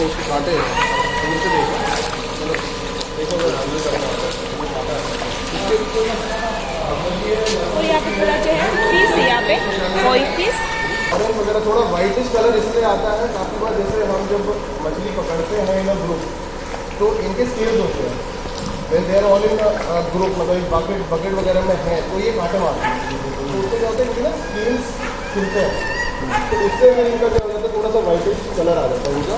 उसके कांटे दूर से देखो, मतलब देखो अगर हैंडल करना होता है तो वो कांटा और यहाँ पे पूरा जो है फिश है, यहाँ पे कोई फिश है वगैरह थोड़ा वाइटिश कलर इसलिए आता है काफ़ी बार, जैसे हम जब मछली पकड़ते हैं इन ग्रुप तो इनके स्केल्स होते हैं, when they are all in group, मतलब बकेट बकेट वगैरह में है तो ये कांटे मारते हैं, तो उससे क्या होता है इनके ना स्केल्स खुलते हैं, तो इससे फिर इनका क्या हो जाता है थोड़ा सा वाइटिश कलर आ जाता है इनका।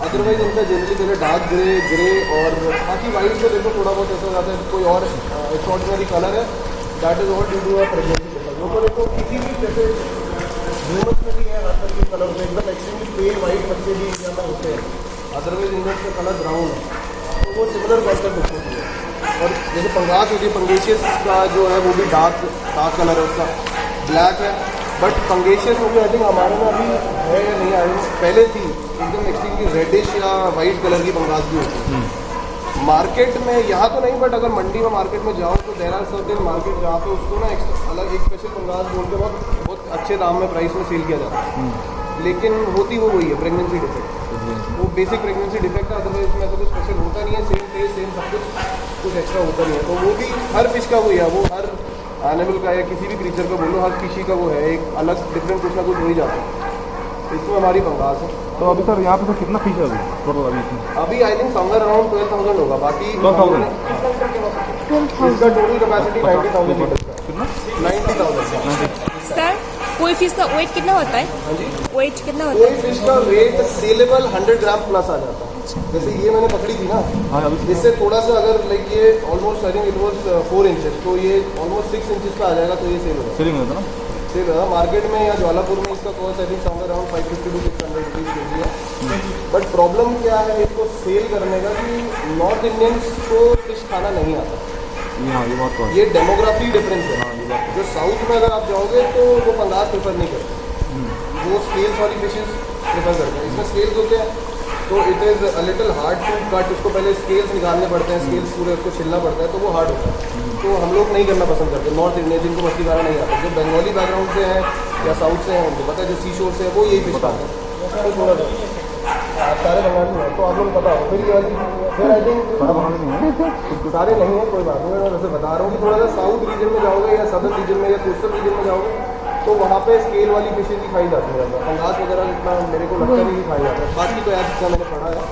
अदरवाइज इनका जनरली कलर डार्क ग्रे और बाकी वाइट को देखो थोड़ा बहुत ऐसा हो जाता है, कोई और एक्स्ट्रॉर्डिनरी कलर है, that is all due to a pregnancy. वो तो देखो किसी भी जैसे ह्यूमन्स में भी है हर तरह के कलर होते हैं, एकदम एक्सट्रीमली पेल वाइट बच्चे भी इंडिया में होते हैं, अदरवाइज इंडियन का कलर ब्राउन है, तो वो सिमिलर कॉन्सेप्ट होती है। और जैसे पंगास होती है, पंगेशियस का जो है वो भी डार्क कलर है, उसका ब्लैक है, बट पंगेशियस में भी आई थिंक हमारे में अभी है या नहीं आई, पहले थी एकदम एक्सट्रीमली रेडिश या वाइट कलर की पंगास भी होती है मार्केट में, यहाँ तो नहीं, बट अगर मंडी में मार्केट में जाओ तो देर आर सर्टेन मार्केट जहाँ पे उसको ना अलग एक स्पेशल पंगास बोल के बहुत अच्छे दाम में प्राइस में सेल किया जाता है, लेकिन होती वो वही है प्रेगनेंसी डिफेक्ट, वो बेसिक प्रेगनेंसी डिफेक्ट है, अदरवाइज उसमें ऐसा कुछ स्पेशल होता नहीं है, सेम टेस्ट सेम सब कुछ एक्स्ट्रा होता नहीं है। तो वो भी हर फिश का वही है, वो हर एनिमल का या किसी भी क्रीचर का बोलो, हर किसी का वो है एक अलग डिफरेंट कुछ ना कुछ हो ही जाता है, इसमें हमारी पंगास है। तो अभी सर यहाँ पे तो कितना फीस है अभी टोटल अभी इसमें? अभी आई थिंक समवेयर अराउंड 12,000 होगा, बाकी 12,000 इसका टोटल कैपेसिटी 90,000 लीटर का, कितना? 90,000। सर कोई फिश का वेट कितना होता है? हाँ जी, वेट कितना होता कोई है? फिश का वेट सेलेबल 100 ग्राम प्लस आ जाता है, जैसे ये मैंने पकड़ी थी ना, हाँ अभी इससे थोड़ा सा अगर लाइक ये almost I think it was 4 inches, तो ये ऑलमोस्ट 6 इंचेस का आ जाएगा, तो ये सेल होगा, सेलिंग होता ना? सेल होगा मार्केट में या ज्वालापुर में इसका cost I think somewhere around 550 to 600 rupees के जी है। बट प्रॉब्लम क्या है इसको सेल करने का कि नॉर्थ इंडियंस को फिश खाना नहीं आता, हाँ ये बात तो है। ये डेमोग्राफी डिफरेंस है। हाँ ये बात जो साउथ में अगर आप जाओगे तो वो पंगास प्रेफर नहीं करते, वो स्केल्स वाली फिशेस प्रेफर करते हैं, इसमें स्केल्स होते हैं तो it is a little hard to cut, उसको पहले स्केल्स निकालने पड़ते हैं, स्केल्स पूरे उसको छिलना पड़ता है, तो वो हार्ड होता है, तो हम लोग नहीं करना पसंद करते नॉर्थ इंडियन जिनको मछली खाना नहीं आता, जो बंगाली बैकग्राउंड से हैं या साउथ से हैं उनको पता है, जो सी शोर से है वो यही फिश खाते हैं, तो थोड़ा सा आप सारे बंगाली हैं तो आप लोग पता हो, फिर आई थिंक सारे नहीं है, कोई बात नहीं, मैं वैसे बता रहा हूँ कि थोड़ा सा साउथ रीजन में जाओगे या सदर्न रीजन में या कोस्टल रीजन में जाओगे तो वहाँ पे स्केल वाली फिशेज ही खाई जाती है, पंगास वगैरह इतना मेरे को लगता नहीं खाई जाता है, बाकी तो यार जितना मैंने पढ़ा है,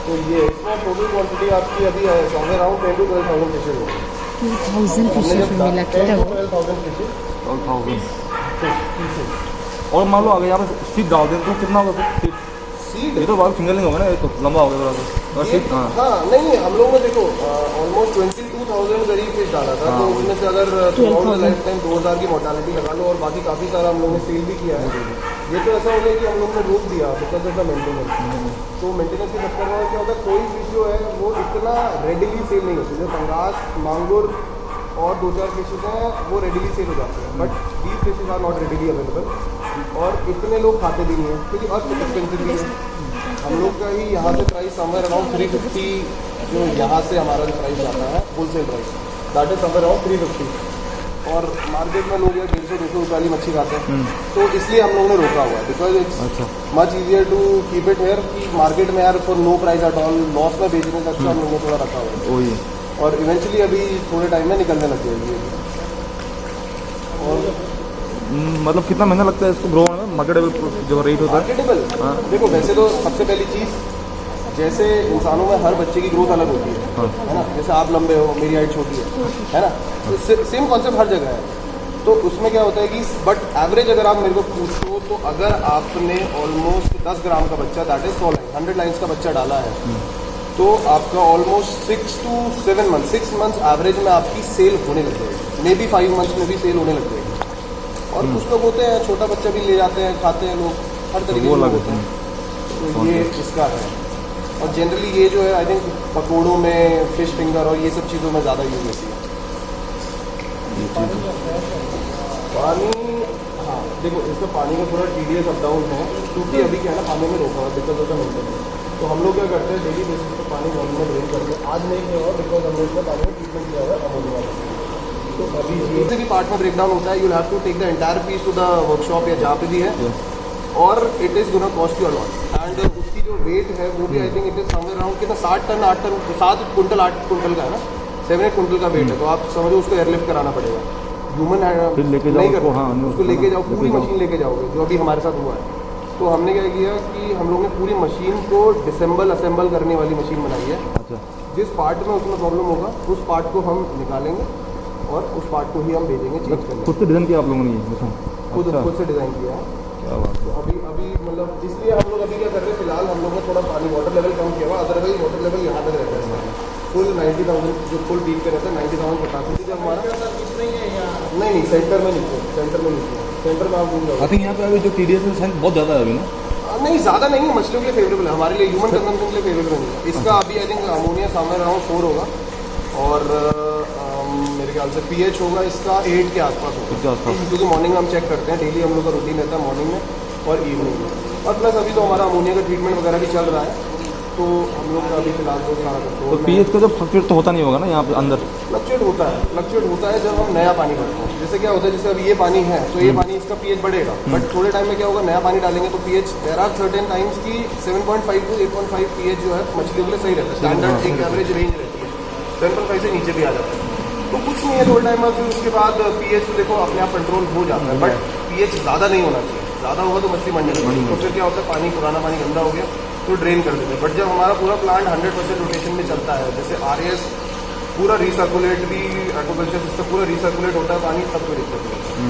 तो ये इसमें टोटल क्वांटिटी आपकी अभी है समवेयर अराउंड 10 to 12,000 फिशेज होगी, 2,000 फिशेस में लगता है 12,000 फिशेज 12,000 और मान लो अगर यहाँ पे सीट डाल दें तो कितना होगा फिर? सीड ये तो बहुत फिंगरलिंग होगा ना, ये तो लंबा हो गया थोड़ा सा। हाँ हाँ नहीं, हम लोग ने देखो ऑलमोस्ट 22,000 करीब फिश डाला था, तो उसमें से अगर लाइफ टाइम 2,000 की मोर्टालिटी लगा लो और बाकी काफ़ी सारा हम लोग ने सेल भी किया है, ये तो ऐसा हो गया कि हम लोग ने रोक दिया बिकॉज ऑफ द मेंटेनेंस, तो मेंटेनेंस के चक्कर में क्या होता है कोई फिश जो है वो इतना रेडिली सेल नहीं होती, जो पंगास मांगुर और 2-4 फिशेज हैं वो रेडिली सेल हो जाते हैं, but these fishes are not readily available और इतने लोग खाते भी नहीं हैं क्योंकि और एक्सपेंसिव भी है। हम लोग का ही यहाँ से प्राइस समवेयर अराउंड 350, जो यहाँ से हमारा जो प्राइस आता है wholesale price that is somewhere around 350, और मार्केट में लोग 150-200 रुपये वाली मच्छी खाते हैं, तो इसलिए हम लोगों ने रोका हुआ है because it's much easier to keep it here कि मार्केट में यार for no price at all loss में बेचने का अच्छा हम लोगों ने थोड़ा रखा हुआ है, और इवेंचुअली अभी थोड़े टाइम में निकलने लग जाएगी। और मतलब कितना महीना लगता है इसको ग्रो होने में, मार्केटेबल जो रेट होता है? मार्केटेबल देखो वैसे तो सबसे पहली चीज़ जैसे इंसानों में हर बच्चे की ग्रोथ अलग होती है ना, जैसे आप लंबे हो मेरी हाइट छोटी है ना, तो सेम कॉन्सेप्ट हर जगह है, तो उसमें क्या होता है कि बट एवरेज अगर आप मेरे को पूछो तो अगर आपने ऑलमोस्ट 10 ग्राम का बच्चा दैट इज 100 लाइन्स का बच्चा डाला है तो आपका almost 6 to 7 months 6 months average में आपकी सेल होने लग जाएगी, मे बी 5 months में भी सेल होने लग जाएगी। और कुछ लोग होते हैं छोटा बच्चा भी ले जाते हैं खाते हैं लोग, हर तरीके के लोग होते हैं, तो ये इसका है। और जनरली ये जो है आई थिंक पकौड़ों में फिश फिंगर और ये सब चीज़ों में ज़्यादा यूज होती है। पानी हाँ देखो इसका पानी का थोड़ा टीडीएस अप डाउन है क्योंकि अभी क्या है ना पानी में रोका हुआ दिक्कत होता है, तो हम लोग क्या करते हैं डेली बेसिस पर पानी मॉर्निंग में ड्रेन करते हैं, आज नहीं किया हुआ बिकॉज हम लोग पानी में ट्रीटमेंट किया हुआ है अमोनिया का, तो अभी किसी भी पार्ट में ब्रेक डाउन होता है you have to take the entire piece to the workshop या जहाँ पे भी है, और it is gonna cost you a lot and उसकी जो वेट है वो भी I think it is somewhere around कितना 7 टन 8 टन 7 कुंटल 8 कुंटल का है ना 7-8 कुंटल का वेट है। तो आप समझो उसको एयरलिफ्ट कराना पड़ेगा, ह्यूमन फिर लेके जाओ नहीं उसको, कर हाँ, उसको लेके जाओ, पूरी लेके जाओ। मशीन लेके जाओगे जो अभी हमारे साथ हुआ है। तो हमने क्या किया कि हम लोग ने पूरी मशीन को डिसेंबल असेंबल करने वाली मशीन बनाई है। अच्छा, जिस पार्ट में उसमें प्रॉब्लम होगा उस पार्ट को हम निकालेंगे और उस पार्ट को ही हम भेजेंगे चेंज करने। खुद से डिज़ाइन किया आप लोगों ने ये मशीन? खुद अच्छा, खुद से डिज़ाइन किया है। क्या बात है। तो अभी मतलब इसलिए हम लोग अभी क्या कर रहे हैं, फिलहाल हम लोग ने थोड़ा पानी वाटर लेवल कम किया हुआ, अदरवाइज वाटर लेवल यहाँ तक रहता है इसका फुल 90,000 जो फुल पीक पे रहता है 90,000 कैपेसिटी जब हमारा नहीं सेंटर में नीचे सेंटर में आप घूम जाओगे। आई थिंक यहाँ पे अभी जो TDS है शायद बहुत ज़्यादा है अभी ना? नहीं ज़्यादा नहीं है, मछलियों के लिए फेवरेबल है, हमारे लिए ह्यूमन कंजम्पशन के लिए फेवरेबल नहीं है। इसका अभी आई थिंक अमोनिया सामने अराउंड 4 होगा और मेरे ख्याल से pH होगा इसका 8 के आसपास के होगा, आसपास। क्योंकि मॉर्निंग में हम चेक करते हैं, डेली हम लोग का रूटीन रहता है मॉर्निंग में और इवनिंग में। और प्लस अभी तो हमारा अमोनिया का ट्रीटमेंट वगैरह भी चल रहा है, तो हम लोग का अभी फिलहाल तो सारा तो कंट्रोल पीएच का जब फ्लक्चुएट तो होता नहीं होगा ना यहाँ पे अंदर? फ्लक्चुएट होता है जब हम नया पानी भरते हैं। जैसे क्या होता है, जैसे अभी ये पानी है तो ये पानी इसका pH बढ़ेगा, बट थोड़े टाइम में क्या होगा, नया पानी डालेंगे तो pH there are certain times की 7.5 to 8.5 pH जो है मछलियों के लिए सही रहता है, स्टैंडर्ड एक एवरेज रेंज रहती है, 7.5 से नीचे भी आ जाता है। तो कुछ नहीं है, थोड़े टाइम में फिर उसके बाद pH तो देखो अपने आप कंट्रोल हो जाता है, बट pH ज़्यादा नहीं होना चाहिए, ज़्यादा होगा तो मछली मरने लगेगी। तो फिर क्या होता है, पानी पुराना पानी गंदा हो गया तो ड्रेन कर देते हैं। बट जब हमारा पूरा प्लांट 100% रोटेशन में चलता है, जैसे RAS पूरा रिसर्कुलेटरी एक्वाकल्चर सिस्टम पूरा रिसर्कुलेट होता है पानी, तब कोई दिक्कत नहीं होती।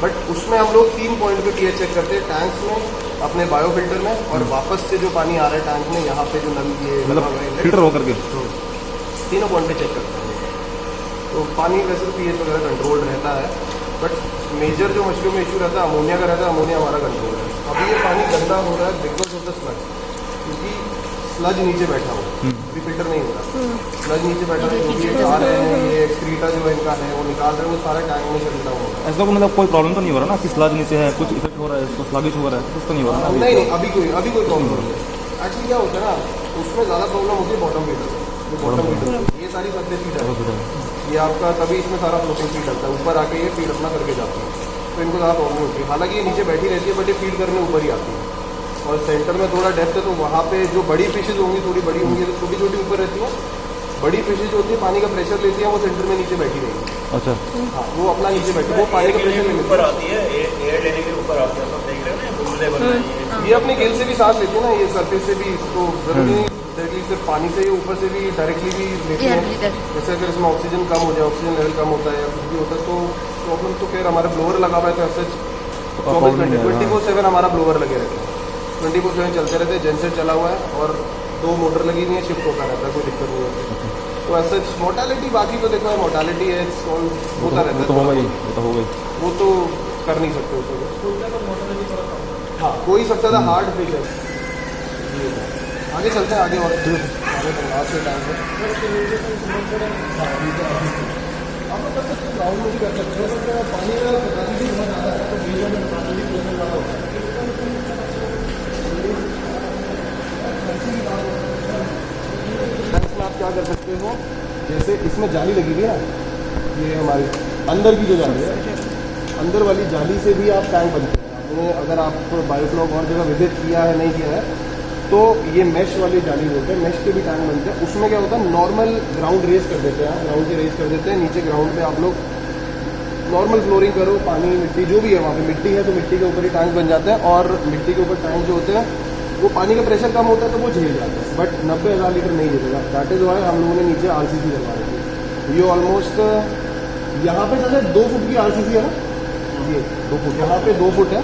बट उसमें हम लोग 3 पॉइंट पे pH चेक करते हैं, टैंक्स में, अपने बायोफिल्टर में, और वापस से जो पानी आ रहा है टैंक में, यहाँ पे जो नल ये मतलब फिल्टर होकर के तीनों पॉइंट पे चेक करते हैं। तो पानी वैसे तो pH वगैरह कंट्रोल रहता है, बट मेजर जो मछलियों में इशू रहता है अमोनिया का रहता है, अमोनिया हमारा कंट्रोल है। अभी ये पानी गंदा हो रहा है बिकॉज ऑफ द स्लज, क्योंकि स्लज नीचे बैठा हुआ है, अभी फिल्टर नहीं हो रहा, स्लज नीचे बैठा है, जो भी ये आ रहे हैं, ये एक्सक्रीटा जो इनका है वो निकाल रहे हैं, वो सारे टैंक में चलता हुआ है। ऐसा मतलब कोई प्रॉब्लम तो नहीं हो रहा ना कि स्लज नीचे है, कुछ इफेक्ट हो रहा है, इसको स्लगिश हो रहा है, कुछ तो नहीं हो रहा ना? नहीं अभी कोई प्रॉब्लम नहीं है। एक्चुअली क्या होता है ना, उसमें ज़्यादा प्रॉब्लम होती है बॉटम फीडर, जो बॉटम फीडर ये सारी सरफेस फीड है, ये आपका तभी इसमें सारा फ्लोटिंग फीड डलता है, ऊपर आके ये फीड अपना करके जाती है, तो इनको ज़्यादा प्रॉब्लम होती है। हालांकि ये नीचे बैठी रहती है, बट ये फीड करने ऊपर ही आती है, और सेंटर में थोड़ा डेप्थ है, तो वहाँ पे जो बड़ी फिशेज होंगी, थोड़ी बड़ी होंगी, तो छोटी छोटी ऊपर रहती है, बड़ी फिशेज जो होती है पानी का प्रेशर लेती है, वो सेंटर में नीचे बैठी रहेगी। अच्छा, हाँ, वो अपना नीचे बैठी, वो पानी का प्रेशर लेती ऊपर आती है, एयर लेने के ऊपर आती है, आप देख रहे हैं ना बुलबुले बन रही है। ये अपने गिल से भी सांस लेती है ना, ये सरफेस से भी, तो जरूरी नहीं डायरेक्टली सिर्फ पानी से, ये ऊपर से भी डायरेक्टली भी लेती है। जैसे अगर इसमें ऑक्सीजन कम हो जाए, ऑक्सीजन लेवल कम होता है या कुछ भी होता है, तो प्रॉब्लम तो फिर हमारा ब्लोअर लगा हुआ है, तो ऐसे 24/7 हमारा ब्लोअर लगे रहते हैं, 24/7 चलते रहते हैं, जेनसेट चला हुआ है और 2 मोटर लगी हुई है, शिफ्ट होता रहता है, कोई दिक्कत नहीं होती। तो ऐसा मोर्टालिटी बाकी तो देखो मोर्टालिटी है, होता रहता है, तो होगा ही, वो तो होगा ही। वो तो कर नहीं सकते उसको। हाँ, कोई सबसे ज़्यादा हार्ड फिश है ये। आगे चलते हैं, आगे और आगे लास्ट से टाइम आप लोग कर सकते हो, ग्राउंड में भी कर सकते हो, सकते हैं पानी का कैपेसिटी बहुत ज़्यादा है, तो बीच में कैपेसिटी प्रेशर ज़्यादा होता है। आप क्या कर सकते हो, जैसे इसमें जाली लगी हुई है ना, ये हमारी अंदर की जो जाली है, अंदर वाली जाली से भी आप टैंक बनते हैं। आपने अगर आप बायोफ्लॉक और जगह विजिट किया है, नहीं किया है, तो ये मैश वाली जाली बोलते हैं, मैश के भी टैंक बनते हैं। उसमें क्या होता है, नॉर्मल ग्राउंड रेस कर देते हैं, ग्राउंड की रेस कर देते हैं, नीचे ग्राउंड पे आप लोग नॉर्मल फ्लोरिंग करो, पानी मिट्टी जो भी है वहाँ पे मिट्टी है, तो मिट्टी के ऊपर ही टैंक बन जाते हैं, और मिट्टी के ऊपर टैंक जो होते हैं वो पानी का प्रेशर कम होता है तो वो झेल जाता है, बट 90,000 लीटर नहीं झेलेगा। दैट इज़ वाई हम लोगों ने नीचे RCC लगवा रखी है। ये ऑलमोस्ट यहाँ पे जैसे 2 फुट की RCC है ना, ये 2 फुट, यहाँ पे 2 फुट है,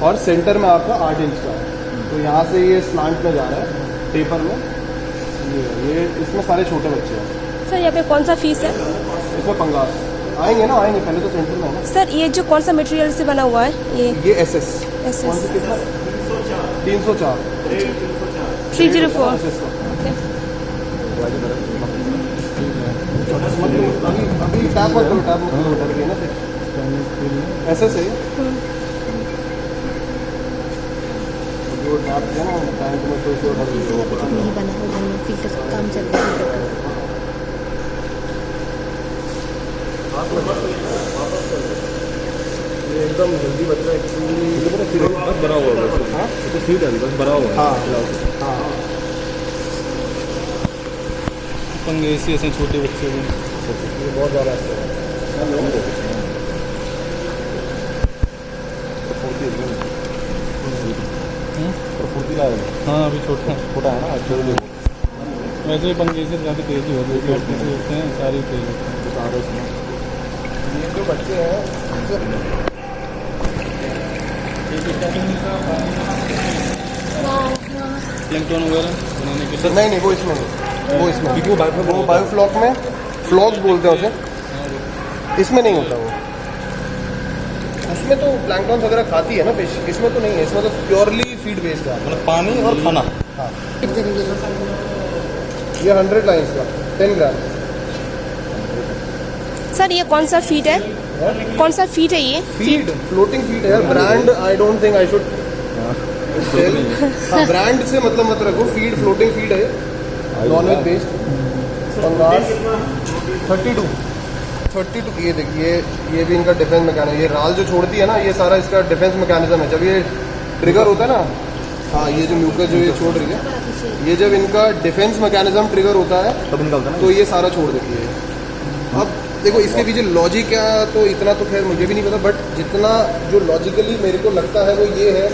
और सेंटर में आपका 8 इंच का है। तो यहाँ से ये स्लांट में जा रहा है टेपर में, ये इसमें सारे छोटे बच्चे हैं। सर यहाँ पे कौन सा फीस है? इसमें पंगास आएंगे ना, आएंगे, पहले तो सेंटर में है ना। सर ये जो कौन सा मटेरियल से बना हुआ है ये SS SS कौन सा कितना 304 304 SS का। ओके। मतलब अभी टैप मत करो, टैप मत करो, डर गई ना फिर। SS है जो टैप है ना टैंक में, तो डर गई। नहीं बना है, फिल्टर काम चल रहा है। ये एकदम हेल्दी बच्चा एक्चुअली। बस भरा हुआ है बस। हाँ ये तो सीट है बस भरा हुआ है। हाँ हाँ पंगे ऐसे ऐसे छोटे बच्चे हैं। ये बहुत ज़्यादा अच्छा है। फुर्तीला है। हाँ अभी छोटा है ना अच्छा। वैसे भी पंगे से काफ़ी तेज़ी होती है, से होते हैं सारी तेज़ होते हैं। ये जो बच्चे हैं प्लैंकटन वगैरह बनाने के लिए नहीं वो इसमें नहीं, वो इसमें वो बायोफ्लॉक में फ्लॉक्स बोलते हैं उसे, इसमें नहीं होता वो। उसमें तो प्लैंकटन वगैरह खाती है ना फिश, इसमें तो नहीं है। इसमें तो प्योरली फीड बेस्ड है। मतलब पानी और खाना। हाँ करेंगे लोग। ये 100 लाइन्स का 10 ग्राम। सर ये कौन सा फीड है, कौन सा फीड है ये? फीड फ्लोटिंग फीड है। Brand I don't think I should tell. Brand से मतलब मत रखो। फीड फ्लोटिंग फीड है, नॉन वेज बेस्ड। पंगास 32 ये देखिए, ये भी इनका डिफेंस मैकेनिज्म। ये राल जो छोड़ती है ना, ये सारा इसका डिफेंस मैकेनिज्म है। जब ये ट्रिगर होता है ना, हाँ ये जो म्यूकस जो ये छोड़ रही है, ये जब इनका डिफेंस मैकेनिज्म ट्रिगर होता है तब निकलता है तो ये सारा छोड़ देती है। अब देखो इसके पीछे लॉजिक क्या, तो इतना तो खैर मुझे भी नहीं पता, बट जितना जो लॉजिकली मेरे को लगता है वो ये है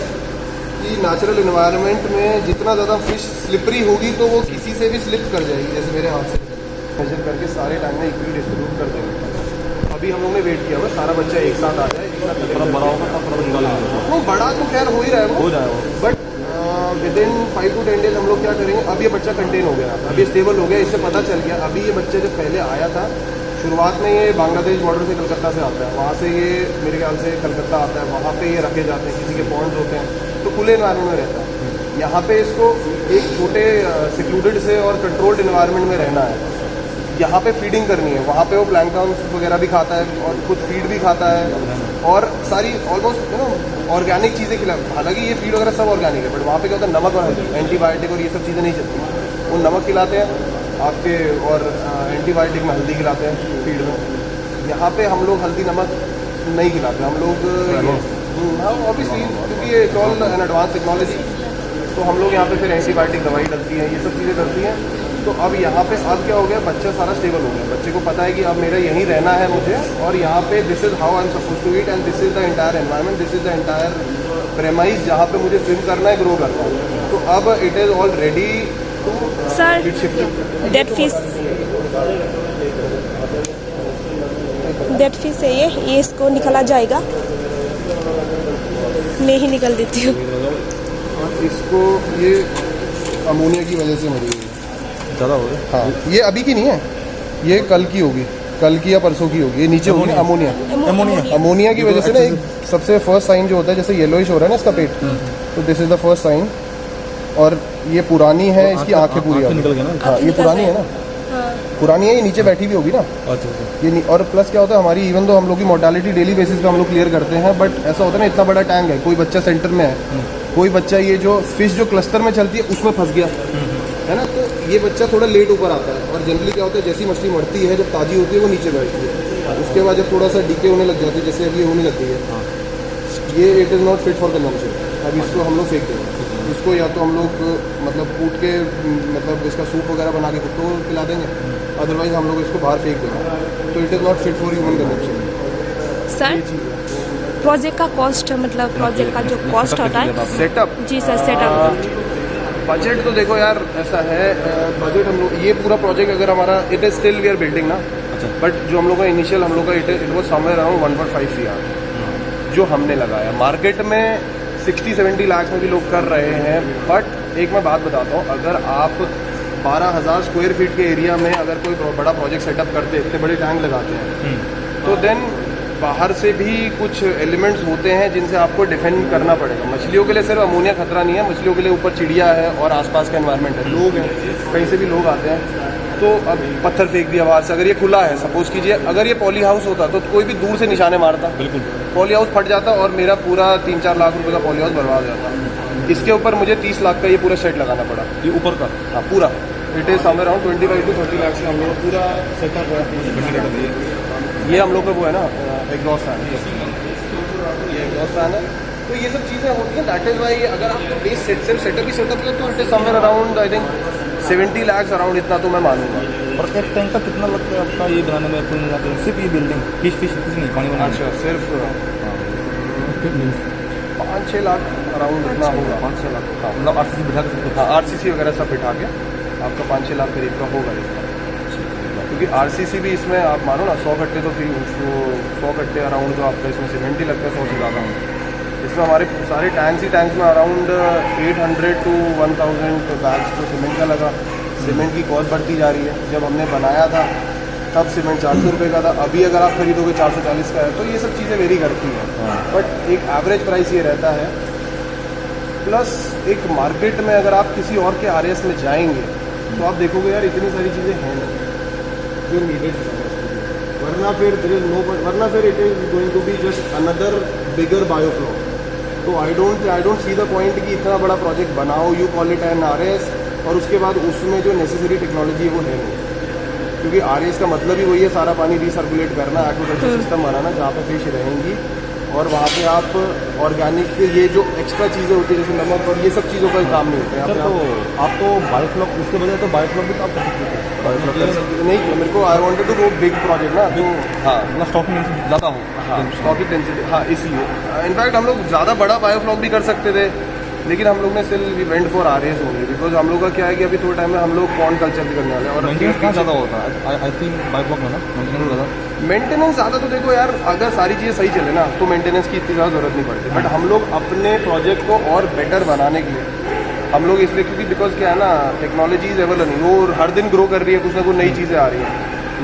कि नेचुरल इन्वायरमेंट में जितना ज़्यादा फिश स्लिपरी होगी तो वो किसी से भी स्लिप कर जाएगी। जैसे मेरे हाथ से मेजर करके सारे टाइम में इक्वली डिस्ट्रीब्यूट कर देंगे। अभी हम लोग ने वेट किया हुआ सारा बच्चा एक साथ आ जाए, एक साथ थोड़ा बड़ा होगा तब थोड़ा निकालेंगे। वो बड़ा तो खैर हो ही रहा है वो, हो जाएगा। But with in 5 to 10 days हम लोग क्या करेंगे। अब ये बच्चा कंटेन हो गया, अब ये स्टेबल हो गया, इससे पता चल गया। अभी ये बच्चे जब पहले आया था, शुरुआत में ये बांग्लादेश बॉर्डर से कलकत्ता से आता है, वहाँ से ये मेरे ख्याल से कलकत्ता आता है, वहाँ पे ये रखे जाते हैं, किसी के पॉन्ड्स होते हैं, तो खुले इन्वायरमेंट में रहता है। यहाँ पे इसको एक छोटे सिक्लूडेड से और कंट्रोल्ड इन्वायरमेंट में रहना है। यहाँ पे फीडिंग करनी है, वहाँ पे वो प्लैंकटन वगैरह भी खाता है और खुद फीड भी खाता है और सारी ऑलमोस्ट ऑर्गेनिक चीज़ें खिला। हालांकि ये फीड वगैरह सब ऑर्गेनिक है, बट वहाँ पे क्या होता है, नमक और एंटीबायोटिक और ये सब चीज़ें नहीं चलती। वो नमक खिलाते हैं आपके और एंटीबायोटिक में हल्दी खिलाते हैं फीड में। यहाँ पे हम लोग हल्दी नमक नहीं खिलाते हम लोग। हाँ ऑब्वियसली, क्योंकि ये it's all an advance technology, तो हम लोग यहाँ पे फिर एंटीबायोटिक दवाई डलती है, ये सब चीज़ें डलती हैं। तो अब यहाँ पे अब क्या हो गया, बच्चा सारा स्टेबल हो गया। बच्चे को पता है कि अब मेरा यहीं रहना है मुझे, और यहाँ पे this is how I am suppose to eat and this is the entire environment, this is the entire premise जहाँ पे मुझे स्विम करना है, ग्रो करना है। तो अब it is all ready to sir dead fish है ये इसको निकाला जाएगा। मैं ही निकल देती हूँ। इसको ये अमोनिया की वजह से मरी है ज़्यादा हो गया। हाँ ये अभी की नहीं है, ये कल की होगी, कल की या परसों की होगी। ये नीचे होगी अमोनिया की वजह से ना। एक सबसे फर्स्ट साइन जो होता है, जैसे येलोइश हो रहा है ना इसका पेट, तो this is the first sign. और ये पुरानी है, इसकी आंखें पूरी निकल गई ना। हाँ ये पुरानी है ना, पुरानी है, ये नीचे बैठी भी होगी ना। अच्छा ये और प्लस क्या होता है, हमारी इवन तो हम लोग की मोर्टेलिटी डेली बेसिस पे हम लोग क्लियर करते हैं, बट ऐसा होता है ना, इतना बड़ा टैंक है, कोई बच्चा सेंटर में है, कोई बच्चा ये जो फिश जो क्लस्टर में चलती है उसमें फंस गया है ना, तो ये बच्चा थोड़ा लेट ऊपर आता है। और जनरली क्या होता है, जैसी मछली मरती है, जब ताज़ी होती है वो नीचे बैठती है, उसके बाद जब थोड़ा सा डीके होने लग जाती है, जैसे अभी होने लगती है, ये it is not fit for consumption. अब इसको हम लोग फेंक देंगे। इसको या तो हम लोग मतलब कूट के मतलब इसका सूप वगैरह बना के कुत्तों को खिला देंगे, अदरवाइज हम लोग इसको बाहर फेंक देंगे। तो it is not fit for human consumption. Sir project का कॉस्ट, मतलब प्रोजेक्ट का जो कॉस्ट होता है सेटअप, जी सर सेटअप बजट तो देखो यार ऐसा है, बजट हम लोग ये पूरा प्रोजेक्ट अगर हमारा it is still we are building ना, बट जो हम लोग का इनिशियल हम लोग का it was somewhere around 1.5 CR जो हमने लगाया। मार्केट में 60-70 लाख में भी लोग कर रहे हैं, बट एक मैं बात बताता हूँ, अगर आप 12,000 स्क्वायर फीट के एरिया में अगर कोई बड़ा प्रोजेक्ट सेटअप करते, इतने बड़े टैंक लगाते हैं, तो देन बाहर से भी कुछ एलिमेंट्स होते हैं जिनसे आपको डिफेंड करना पड़ेगा। मछलियों के लिए सिर्फ अमोनिया खतरा नहीं है, मछलियों के लिए ऊपर चिड़िया है और आसपास का एनवायरनमेंट है, लोग हैं, कहीं से भी लोग आते हैं। तो अब पत्थर फेंक दिया बाहर से, अगर ये खुला है, सपोज कीजिए अगर ये पॉली हाउस होता तो कोई भी दूर से निशाने मारता, बिल्कुल पॉली हाउस फट जाता और मेरा पूरा 3-4 लाख रुपए का पॉली हाउस बर्बाद हो जाता। इसके ऊपर मुझे 30 लाख का ये पूरा सेट लगाना पड़ा, ये ऊपर का। हाँ पूरा, it is somewhere around 25 to 30 lakh से हम लोग पूरा सेटअप है। ये हम लोग का वो है ना एग्जॉस्ट फैन, एग्जॉस्ट फैन है। तो ये सब चीज़ें होती हैं, दैट इज़ वाई अगर आपको बेस सिर्फ सेटअप ही सेटअप है तो it is somewhere around I think 70 lakhs around, इतना तो मैं मानूंगा। और एक टैंक का कितना लगता है आपका ये बनाने में, कुल मिलाकर सिर्फ ये बिल्डिंग फिश कुछ नहीं पानी बनाना? अच्छा, सिर्फ 5-6 लाख अराउंड इतना होगा। 5-6 लाख का मतलब RCC बिठा के सबको? हाँ, RCC वगैरह सब बिठा के आपका 5-6 लाख करीब का होगा इसका। क्योंकि RCC भी इसमें आप मानो ना 100 कट्टे तो फिर 100 कट्टे अराउंड जो आपका इसमें सीमेंट ही लगता है 100 से ज़्यादा। इसमें हमारे सारे टैंक्स में अराउंड 800 to 1000 बैग्स तो सीमेंट का लगा। सीमेंट की कॉस्ट बढ़ती जा रही है। जब हमने बनाया था तब सीमेंट 400 रुपये का था, अभी अगर आप खरीदोगे 440 का है। तो ये सब चीज़ें वेरी करती हैं, बट एक एवरेज प्राइस ये रहता है। प्लस एक मार्केट में अगर आप किसी और के RS में जाएंगे तो आप देखोगे यार इतनी सारी चीज़ें हैं नहीं जो नीडेड है, वरना फिर it is going to be just another bigger biofloc. तो I don't see the point कि इतना बड़ा प्रोजेक्ट बनाओ, you call it an RS, और उसके बाद उसमें जो नेसेसरी टेक्नोलॉजी है वो है नहीं। क्योंकि RS का मतलब ही वही है, सारा पानी रिसर्कुलेट करना, एक्वाकल्चर सिस्टम बनाना जहाँ पे फिश रहेंगी, और वहाँ पे आप ऑर्गेनिक ये जो एक्स्ट्रा चीज़ें होती है जैसे नमक और ये सब चीज़ों का काम नहीं होता है। सर तो आप तो बायोफ्लॉक उसके बजाय तो बायोफ्लॉक भी तो आप कर सकते थे। नहीं किया, मेरे को I wanted to go big project ना, तो हाँ मतलब स्टॉकिंग डेंसिटी ज़्यादा हो। हाँ, स्टॉकिंग डेंसिटी, हाँ इसलिए इनफैक्ट हम लोग ज़्यादा बड़ा बायोफ्लॉक भी कर सकते थे, लेकिन हम लोग ने still we went for RS only, because हम लोग का क्या है कि अभी थोड़े टाइम में हम लोग पॉन्ड कल्चर भी करने वाले हैं। और मेंटेनेंस कहाँ ज़्यादा होता है? आई थिंक बायोफ्लॉक में ना मेंटेनेंस ज़्यादा तो देखो यार, अगर सारी चीज़ें सही चले ना तो मेंटेनेंस की इतनी ज़्यादा ज़रूरत नहीं पड़ती। बट हम लोग अपने प्रोजेक्ट को और बेटर बनाने के लिए हम लोग इसलिए, क्योंकि बिकॉज क्या है ना, टेक्नोलॉजी इज एवर लर्निंग, वो हर दिन ग्रो कर रही है, कुछ ना कुछ नई चीज़ें आ रही हैं,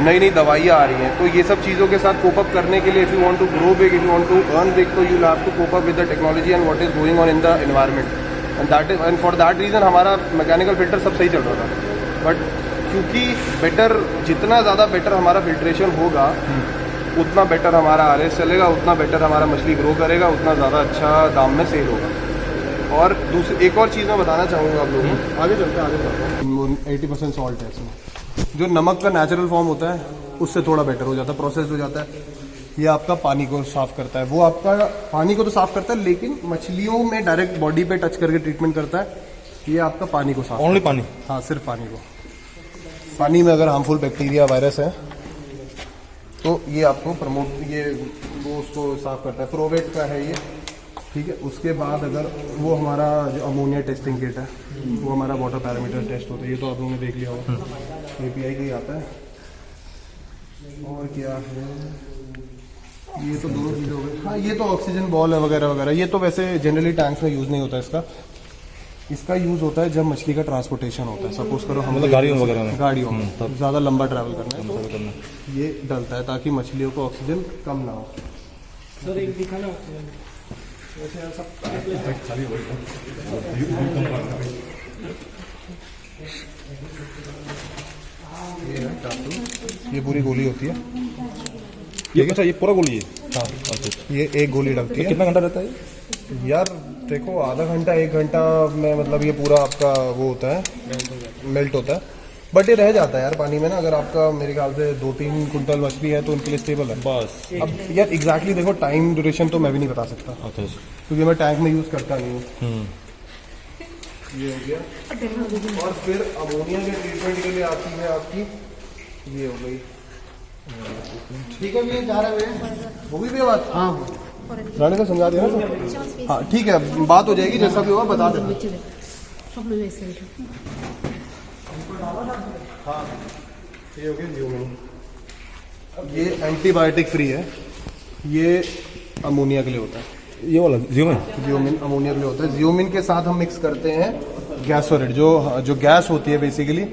नई नई दवाइयाँ आ रही हैं। तो ये सब चीज़ों के साथ कोप अप करने के लिए if you want to grow big, if you want to earn big, तो you have to cope up with the technology and what is going on in the environment, and for that reason हमारा mechanical filter सब सही चल रहा था। But क्योंकि better, जितना ज़्यादा बेटर हमारा फिल्ट्रेशन होगा उतना बेटर हमारा RS चलेगा, उतना बेटर हमारा मछली ग्रो करेगा, उतना ज़्यादा अच्छा दाम में सेल होगा। और दूसरी एक और चीज़ मैं बताना चाहूँगा आप लोगों को, आगे चलते हैं। 80% सॉल्ट है इसमें, जो नमक का नेचुरल फॉर्म होता है उससे थोड़ा बेटर हो जाता है, प्रोसेस हो जाता है। ये आपका पानी को साफ़ करता है, वो आपका पानी को तो साफ़ करता है, लेकिन मछलियों में डायरेक्ट बॉडी पे टच करके ट्रीटमेंट करता है। ये आपका पानी को साफ, ओनली पानी? हाँ, सिर्फ पानी को। पानी में अगर हार्मफुल बैक्टीरिया वायरस है तो ये आपको ये वो उसको साफ करता है। प्रोवेट का है ये, ठीक है। उसके बाद अगर वो हमारा जो अमोनिया टेस्टिंग किट है वो हमारा वाटर पैरामीटर टेस्ट होता है, ये तो आप लोगों ने देख लिया होगा, API का ही आता है। और क्या है, ये तो दोनों चीज़ें हो गई। हाँ, ये तो ऑक्सीजन बॉल है वगैरह वगैरह, ये तो वैसे जनरली टैंक्स में यूज़ नहीं होता इसका यूज़ होता है जब मछली का ट्रांसपोर्टेशन होता है। सपोज करो हम मतलब गाड़ियों वगैरह में, गाड़ियों में ज़्यादा लंबा ट्रैवल करना है तो ये डलता है ताकि मछलियों को ऑक्सीजन कम ना हो। सर एक दिखाना ये है टाटू, ये पूरी गोली होती है। ये अच्छा, ये पूरा गोली है? हाँ, ये एक गोली डलती है। कितना घंटा रहता है यार? देखो आधा घंटा 1 घंटा में मतलब ये पूरा आपका वो होता है, मेल्ट होता है। बट ये रह जाता है यार पानी में ना, अगर आपका मेरे ख्याल से 2-3 कुंटल मछली है तो उनके लिए स्टेबल है बस। अब यार एग्जैक्टली देखो टाइम ड्यूरेशन तो मैं भी नहीं बता सकता अच्छा, क्योंकि मैं टैंक में यूज़ करता नहीं हूँ। ये हो गया। और फिर अमोनिया के ट्रीटमेंट के लिए आती है आपकी, ये हो गई। ठीक है भैया, जा रहे हैं वो भी बात। हाँ, रानी को समझा दिया ना। हाँ ठीक है, बात हो जाएगी, जैसा भी होगा बता देना। हाँ, ये हो गया जियोमिन। ये एंटीबायोटिक फ्री है, ये अमोनिया के लिए होता है। ये वाला जियोमिन अमोनिया के लिए होता है। जियोमिन के साथ हम मिक्स करते हैं गैसोरेट, जो गैस होती है बेसिकली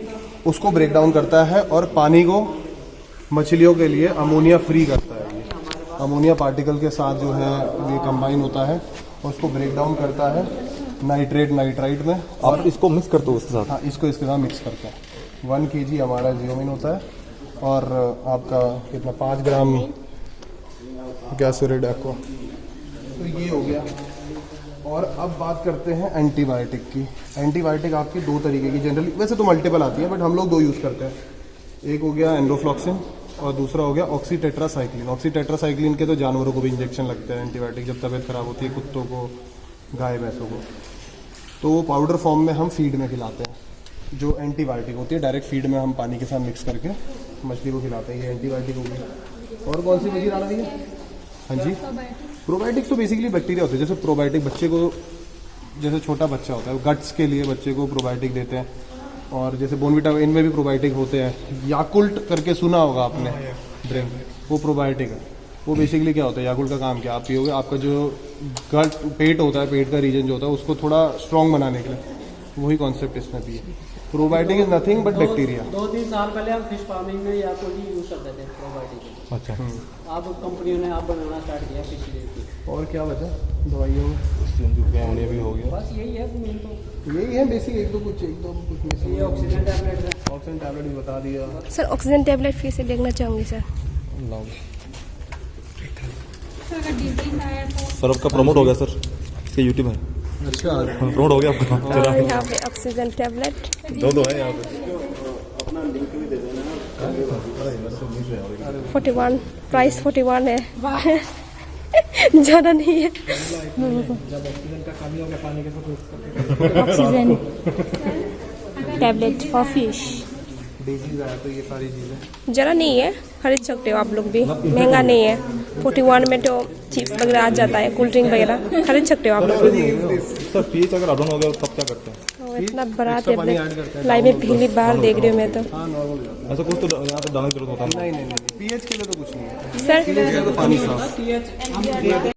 उसको ब्रेक डाउन करता है और पानी को मछलियों के लिए अमोनिया फ्री करता है। ये अमोनिया पार्टिकल के साथ जो है ये कंबाइन होता है और उसको ब्रेक डाउन करता है नाइट्रेट नाइट्राइट में। और इसको मिक्स करते हो उसके साथ? हाँ, इसको इसके साथ मिक्स करते हैं। 1 kg हमारा जियोमिन होता है और आपका कितना 5 ग्राम गैसोरेट एक्वा। तो ये हो गया। और अब बात करते हैं एंटीबायोटिक की। एंटीबायोटिक आपकी 2 तरीके की जनरली, वैसे तो मल्टीपल आती है बट हम लोग 2 यूज़ करते हैं। एक हो गया एंडोफ्लॉक्सिन और दूसरा हो गया ऑक्सीटेट्रासाइक्लिन। ऑक्सीटेट्रासाइक्लिन के तो जानवरों को भी इंजेक्शन लगते हैं, एंटीबायोटिक, जब तबीयत खराब होती है कुत्तों को, गाय भैंसों को। तो वो पाउडर फॉर्म में हम फीड में खिलाते हैं। जो एंटीबायोटिक होती है डायरेक्ट फीड में हम पानी के साथ मिक्स करके मछली को खिलाते हैं। ये एंटीबायोटिक होगी। और कौन सी मछली डाला भैया? हाँ जी, प्रोबायोटिक तो बेसिकली बैक्टीरिया होते हैं। जैसे प्रोबायोटिक बच्चे को, जैसे छोटा बच्चा होता है गट्स के लिए बच्चे को प्रोबायोटिक देते हैं। और जैसे बोनविटा इनमें भी प्रोबायोटिक होते हैं। याकुल्ट करके सुना होगा आपने ड्रिंक, वो प्रोबायोटिक है। वो बेसिकली क्या होता है, याकुल्ट का काम क्या, आप पियोगे, आपका जो गट पेट होता है, पेट का रीजन जो होता है उसको थोड़ा स्ट्रॉन्ग बनाने के लिए, वही कॉन्सेप्ट इसमें भी है। Probiotic is nothing but bacteria. 2-3 साल पहले हम फिश फार्मिंग में या कोई यूज करते थे प्रोबायोटिक। अच्छा, अब कंपनियों ने आप बनाना स्टार्ट किया फिश की। और क्या बचा दवाइयों में? ये भी हो गया। बस यही है मेन तो। यही है बेसिक, एक दो कुछ ये ऑक्सीजन टैबलेट है। ऑक्सीजन टैबलेट भी बता दिया। सर ऑक्सीजन टैबलेट फिर से देखना चाहूँगी सर। सर आपका प्रमोट हो गया सर, इसके यूट्यूब है। अच्छा, प्रमोट हो गया आपका। और यहाँ पे ऑक्सीजन टैबलेट दो है यहाँ पे। 41, प्राइस 41 है। ज़्यादा नहीं है। Oxygen tablet for fish. Disease आया तो ये सारी चीज़ें ज़्यादा नहीं है, खरीद सकते हो आप लोग भी, महंगा नहीं है। 41 में तो चिप्स वगैरह आ जाता है, कोल्ड ड्रिंक वगैरह खरीद सकते हो आप लोग भी। सर पीएच अगर अपडाउन हो गया तब क्या करते हैं? और इतना बड़ा टैबलेट लाइव में पहली बार देख रही हूँ मैं तो। हाँ नॉर्मल हो जाता ऐसा कुछ तो यहाँ पे डालने की जरूरत होता है? है। नहीं, पीएच के लिए तो कुछ नहीं है। सर पीएच के लिए तो पानी साफ।